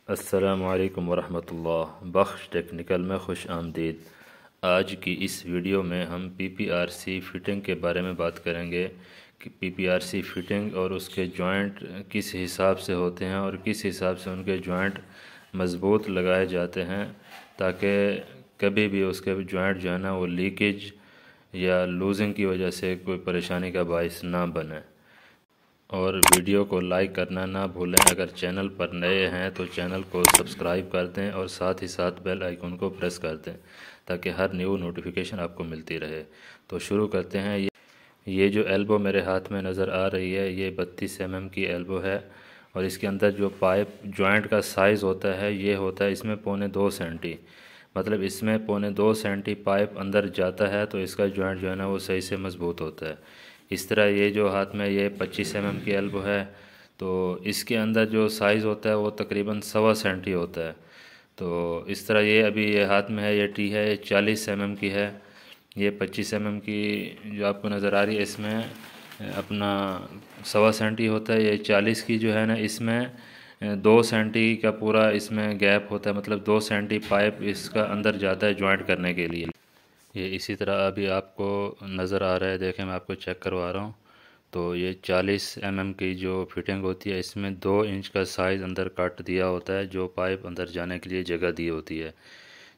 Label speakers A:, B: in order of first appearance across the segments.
A: अस्सलामुअलैकुम वरहमतुल्लाह। बख्श टेक्निकल में खुश आमदीद। आज की इस वीडियो में हम पीपीआरसी फिटिंग के बारे में बात करेंगे कि पीपीआरसी फिटिंग और उसके जॉइंट किस हिसाब से होते हैं और किस हिसाब से उनके जॉइंट मज़बूत लगाए जाते हैं ताकि कभी भी उसके जॉइंट जो है ना वो लीकेज या लूजिंग की वजह से कोई परेशानी का बायस ना बने। और वीडियो को लाइक करना ना भूलें। अगर चैनल पर नए हैं तो चैनल को सब्सक्राइब कर दें और साथ ही साथ बेल आइकन को प्रेस कर दें ताकि हर न्यू नोटिफिकेशन आपको मिलती रहे। तो शुरू करते हैं। ये जो एल्बो मेरे हाथ में नज़र आ रही है ये 32 mm की एल्बो है और इसके अंदर जो पाइप जॉइंट का साइज़ होता है ये होता है इसमें 2.25 सेंटी, मतलब इसमें 2.25 सेंटी पाइप अंदर जाता है तो इसका जॉइंट जो है ना वो सही से मज़बूत होता है। इस तरह ये जो हाथ में ये 25 mm की एल्बो है तो इसके अंदर जो साइज़ होता है वो तकरीबन 1.25 सेंटी होता है। तो इस तरह ये अभी ये हाथ में है, ये टी है, ये 40 mm की है। ये 25 mm की जो आपको नज़र आ रही है इसमें अपना 1.25 सेंटी होता है। ये 40 की जो है ना इसमें 2 सेंटी का पूरा इसमें गैप होता है, मतलब 2 सेंटी पाइप इसका अंदर जाता है जॉइंट करने के लिए। ये इसी तरह अभी आपको नज़र आ रहा है, देखें मैं आपको चेक करवा रहा हूँ। तो ये 40 mm की जो फिटिंग होती है इसमें 2 इंच का साइज़ अंदर काट दिया होता है जो पाइप अंदर जाने के लिए जगह दी होती है।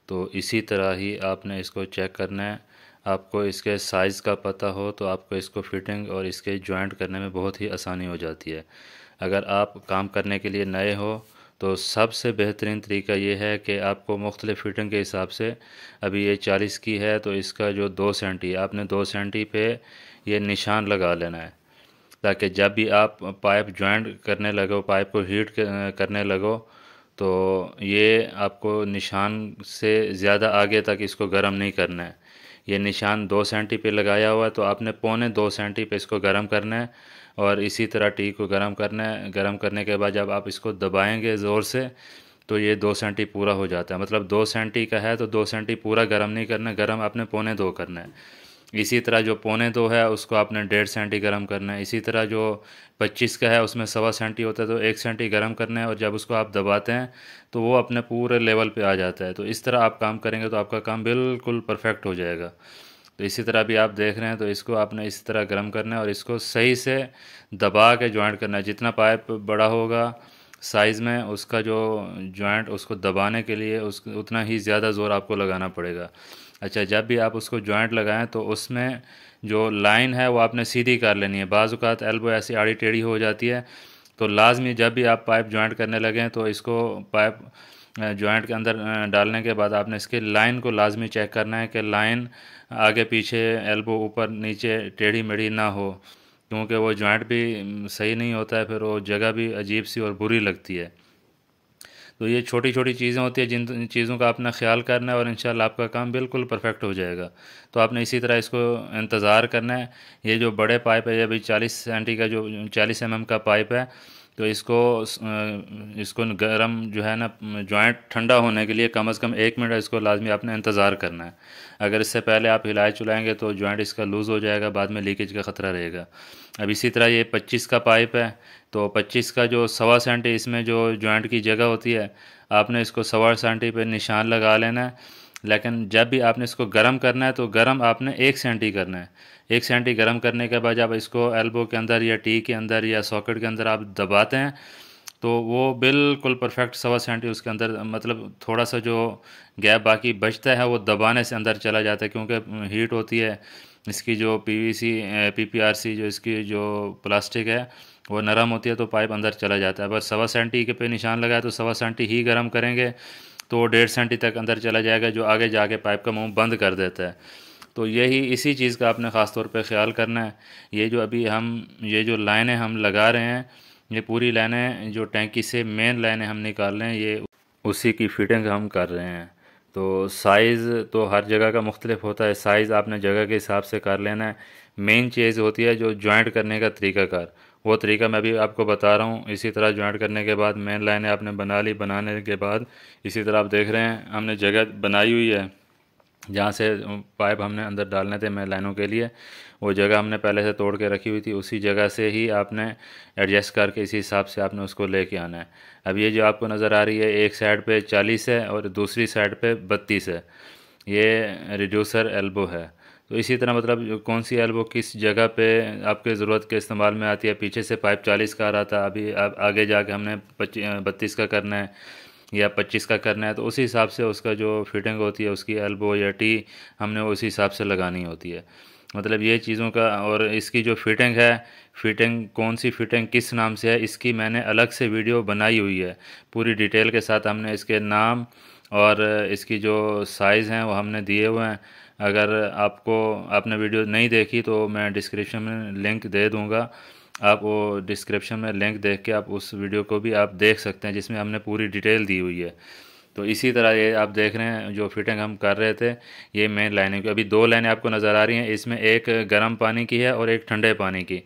A: तो इसी तरह ही आपने इसको चेक करना है। आपको इसके साइज़ का पता हो तो आपको इसको फिटिंग और इसके जॉइंट करने में बहुत ही आसानी हो जाती है। अगर आप काम करने के लिए नए हो तो सबसे बेहतरीन तरीका ये है कि आपको मुख्तलिफ़ फिटिंग के हिसाब से, अभी ये 40 की है तो इसका जो 2 सेंटी आपने 2 सेंटी पे ये निशान लगा लेना है ताकि जब भी आप पाइप जॉइंट करने लगो, पाइप को हीट करने लगो तो ये आपको निशान से ज़्यादा आगे तक इसको गर्म नहीं करना है। ये निशान 2 सेंटी पे लगाया हुआ है तो आपने 2.25 सेंटी पे इसको गर्म करना है और इसी तरह टी को गर्म करना है। गर्म करने के बाद जब आप इसको दबाएंगे ज़ोर से तो ये 2 सेंटी पूरा हो जाता है, मतलब 2 सेंटी का है तो 2 सेंटी पूरा गर्म नहीं करना, गर्म आपने 2.25 करना है। इसी तरह जो 2.25 है उसको आपने 1.5 सेंटी गर्म करना है। इसी तरह जो 25 का है उसमें 1.25 सेंटी होता है तो 1 सेंटी गर्म करना है और जब उसको आप दबाते हैं तो वो अपने पूरे लेवल पे आ जाता है। तो इस तरह आप काम करेंगे तो आपका काम बिल्कुल परफेक्ट हो जाएगा। तो इसी तरह भी आप देख रहे हैं तो इसको आपने इस तरह गर्म करना है और इसको सही से दबा के जॉइंट करना है। जितना पाइप बड़ा होगा साइज़ में उसका जो जॉइंट उसको दबाने के लिए उस उतना ही ज़्यादा ज़ोर आपको लगाना पड़ेगा। अच्छा, जब भी आप उसको जॉइंट लगाएं तो उसमें जो लाइन है वो आपने सीधी कर लेनी है। बाज़ औक़ात एल्बो ऐसी आड़ी टेढ़ी हो जाती है तो लाजमी जब भी आप पाइप जॉइंट करने लगें तो इसको पाइप जॉइंट के अंदर डालने के बाद आपने इसके लाइन को लाजमी चेक करना है कि लाइन आगे पीछे, एल्बो ऊपर नीचे टेढ़ी मेढ़ी ना हो, क्योंकि वो जॉइंट भी सही नहीं होता है, फिर वो जगह भी अजीब सी और बुरी लगती है। तो ये छोटी छोटी चीज़ें होती है जिन चीज़ों का आपने ख्याल करना है और इंशाल्लाह आपका काम बिल्कुल परफेक्ट हो जाएगा। तो आपने इसी तरह इसको इंतज़ार करना है। ये जो बड़े पाइप है ये अभी 40 सेंटी का जो 40 mm का पाइप है तो इसको गर्म जो है ना जॉइंट ठंडा होने के लिए कम से कम 1 मिनट इसको लाजमी आपने इंतज़ार करना है। अगर इससे पहले आप हिलाए चुलाएँगे तो जॉइंट इसका लूज़ हो जाएगा, बाद में लीकेज का ख़तरा रहेगा। अब इसी तरह ये 25 का पाइप है तो 25 का जो 1.25 सेंटी इसमें जो जॉइंट की जगह होती है आपने इसको 1.25 सेंटी पे निशान लगा लेना है। लेकिन जब भी आपने इसको गर्म करना है तो गर्म आपने 1 सेंटी करना है। 1 सेंटी गर्म करने के बाद जब इसको एल्बो के अंदर या टी के अंदर या सॉकेट के अंदर आप दबाते हैं तो वो बिल्कुल परफेक्ट 1.25 सेंटी उसके अंदर, मतलब थोड़ा सा जो गैप बाकी बचता है वो दबाने से अंदर चला जाता है, क्योंकि हीट होती है इसकी जो पीवीसी पीपीआरसी जो इसकी जो प्लास्टिक है वो नरम होती है तो पाइप अंदर चला जाता है। बस 1.25 सेंटी के पे निशान लगाया तो 1.25 सेंटी ही गर्म करेंगे तो 1.5 सेंटी तक अंदर चला जाएगा जो आगे जाके पाइप का मुंह बंद कर देता है। तो यही इसी चीज़ का आपने ख़ास तौर पे ख्याल करना है। ये जो अभी हम ये जो लाइनें हम लगा रहे हैं ये पूरी लाइनें जो टैंकी से मेन लाइनें हम निकाल रहे हैं ये उसी की फिटिंग हम कर रहे हैं। तो साइज़ तो हर जगह का मुख्तलिफ होता है, साइज़ आपने जगह के हिसाब से कर लेना है। मेन चीज़ होती है जो जॉइंट करने का तरीक़ाकार, वो तरीका मैं भी आपको बता रहा हूँ। इसी तरह जॉइंट करने के बाद मेन लाइनें आपने बना ली, बनाने के बाद इसी तरह आप देख रहे हैं हमने जगह बनाई हुई है जहाँ से पाइप हमने अंदर डालने थे मेन लाइनों के लिए, वो जगह हमने पहले से तोड़ के रखी हुई थी, उसी जगह से ही आपने एडजस्ट करके इसी हिसाब से आपने उसको लेके आना है। अब ये जो आपको नज़र आ रही है, एक साइड पे 40 है और दूसरी साइड पे 32 है, ये रिड्यूसर एल्बो है। तो इसी तरह मतलब कौन सी एल्बो किस जगह पे आपके ज़रूरत के इस्तेमाल में आती है। पीछे से पाइप 40 का आ रहा था, अभी आगे जाके हमने 32 का करना है या 25 का करना है, तो उसी हिसाब से उसका जो फिटिंग होती है, उसकी एल्बो या टी हमने उसी हिसाब से लगानी होती है। मतलब ये चीज़ों का, और इसकी जो फिटिंग है, फिटिंग कौन सी फिटिंग किस नाम से है, इसकी मैंने अलग से वीडियो बनाई हुई है पूरी डिटेल के साथ। हमने इसके नाम और इसकी जो साइज़ हैं वो हमने दिए हुए हैं। अगर आपने वीडियो नहीं देखी तो मैं डिस्क्रिप्शन में लिंक दे दूँगा, आप वो डिस्क्रिप्शन में लिंक देख के आप उस वीडियो को भी आप देख सकते हैं, जिसमें हमने पूरी डिटेल दी हुई है। तो इसी तरह ये आप देख रहे हैं जो फिटिंग हम कर रहे थे, ये मेन लाइनिंग की अभी 2 लाइनें आपको नज़र आ रही हैं, इसमें एक गर्म पानी की है और एक ठंडे पानी की।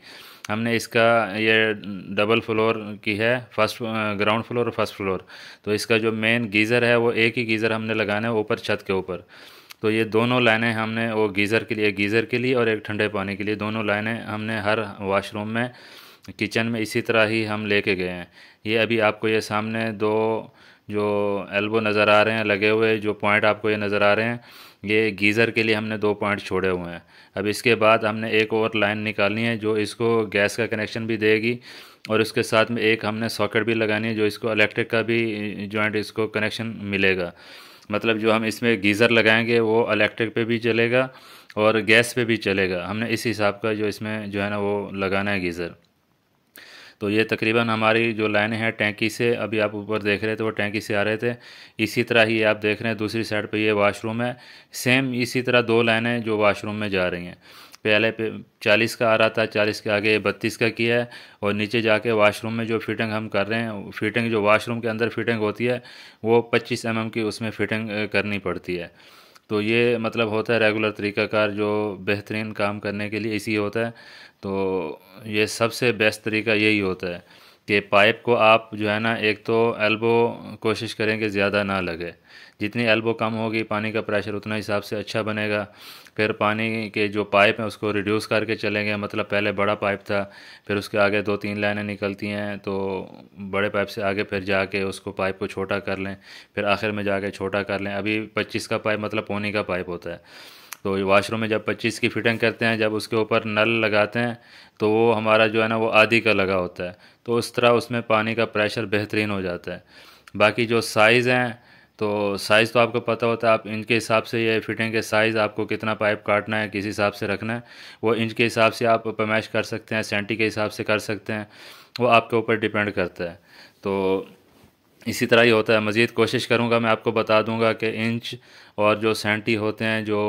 A: हमने इसका ये डबल फ्लोर की है, फर्स्ट ग्राउंड फ्लोर और फर्स्ट फ्लोर। तो इसका जो मेन गीज़र है वो एक ही गीज़र हमने लगाना है ऊपर छत के ऊपर। तो ये दोनों लाइनें हमने वो गीज़र के लिए, एक गीज़र के लिए और एक ठंडे पानी के लिए, दोनों लाइनें हमने हर वॉशरूम में, किचन में इसी तरह ही हम लेके गए हैं। ये अभी आपको ये सामने दो जो एल्बो नज़र आ रहे हैं लगे हुए, जो पॉइंट आपको ये नज़र आ रहे हैं, ये गीज़र के लिए हमने 2 पॉइंट छोड़े हुए हैं। अब इसके बाद हमने एक और लाइन निकालनी है जो इसको गैस का कनेक्शन भी देगी, और उसके साथ में एक हमने सॉकेट भी लगानी है जो इसको इलेक्ट्रिक का भी जॉइंट इसको कनेक्शन मिलेगा। मतलब जो हम इसमें गीज़र लगाएंगे वो इलेक्ट्रिक पे भी चलेगा और गैस पे भी चलेगा। हमने इस हिसाब का जो इसमें जो है ना वो लगाना है गीज़र। तो ये तकरीबन हमारी जो लाइनें हैं टैंकी से, अभी आप ऊपर देख रहे थे वो टैंकी से आ रहे थे, इसी तरह ही आप देख रहे हैं दूसरी साइड पे ये वाशरूम है, सेम इसी तरह 2 लाइनें जो वाशरूम में जा रही हैं। पहले पे 40 का आ रहा था, 40 के आगे 32 का किया है, और नीचे जाके वाशरूम में जो फिटिंग हम कर रहे हैं, फिटिंग जो वाशरूम के अंदर फिटिंग होती है वो 25 mm की उसमें फिटिंग करनी पड़ती है। तो ये मतलब होता है रेगुलर तरीक़ाकार जो बेहतरीन काम करने के लिए इसी होता है। तो ये सबसे बेस्ट तरीका यही होता है कि पाइप को आप जो है ना, एक तो एल्बो कोशिश करें कि ज़्यादा ना लगे, जितनी एल्बो कम होगी पानी का प्रेशर उतना हिसाब से अच्छा बनेगा। फिर पानी के जो पाइप हैं उसको रिड्यूस करके चलेंगे, मतलब पहले बड़ा पाइप था, फिर उसके आगे 2-3 लाइनें निकलती हैं, तो बड़े पाइप से आगे फिर जाके उसको पाइप को छोटा कर लें, फिर आखिर में जाके छोटा कर लें। अभी 25 का पाइप मतलब पौनी का पाइप होता है। तो वाशरूम में जब 25 की फिटिंग करते हैं, जब उसके ऊपर नल लगाते हैं, तो वो हमारा जो है ना वो आधी का लगा होता है, तो उस तरह उसमें पानी का प्रेशर बेहतरीन हो जाता है। बाकी जो साइज़ हैं, तो साइज़ तो आपको पता होता है, आप इंच के हिसाब से ये फिटिंग के साइज़ आपको कितना पाइप काटना है, किस हिसाब से रखना है, वो इंच के हिसाब से आप पैमाइश कर सकते हैं, सेंटी के हिसाब से कर सकते हैं, वो आपके ऊपर डिपेंड करता है। तो इसी तरह ही होता है। मज़ीद कोशिश करूँगा मैं आपको बता दूँगा कि इंच और जो सेंटी होते हैं, जो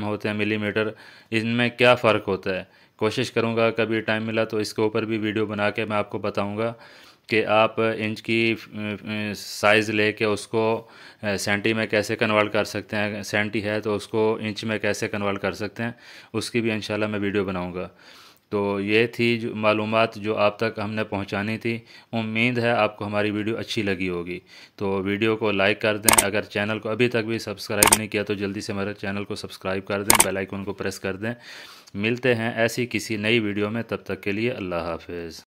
A: होते हैं मिलीमीटर, इनमें क्या फ़र्क होता है। कोशिश करूँगा कभी टाइम मिला तो इसके ऊपर भी वीडियो बना के मैं आपको बताऊँगा कि आप इंच की साइज़ लेके उसको सेंटी में कैसे कन्वर्ट कर सकते हैं, सेंटी है तो उसको इंच में कैसे कन्वर्ट कर सकते हैं, उसकी भी इंशाल्लाह मैं वीडियो बनाऊँगा। तो ये थी जो मालूमात जो आप तक हमने पहुंचानी थी। उम्मीद है आपको हमारी वीडियो अच्छी लगी होगी। तो वीडियो को लाइक कर दें, अगर चैनल को अभी तक भी सब्सक्राइब नहीं किया तो जल्दी से हमारे चैनल को सब्सक्राइब कर दें, बेल आइकन को प्रेस कर दें। मिलते हैं ऐसी किसी नई वीडियो में, तब तक के लिए अल्लाह हाफ़िज़।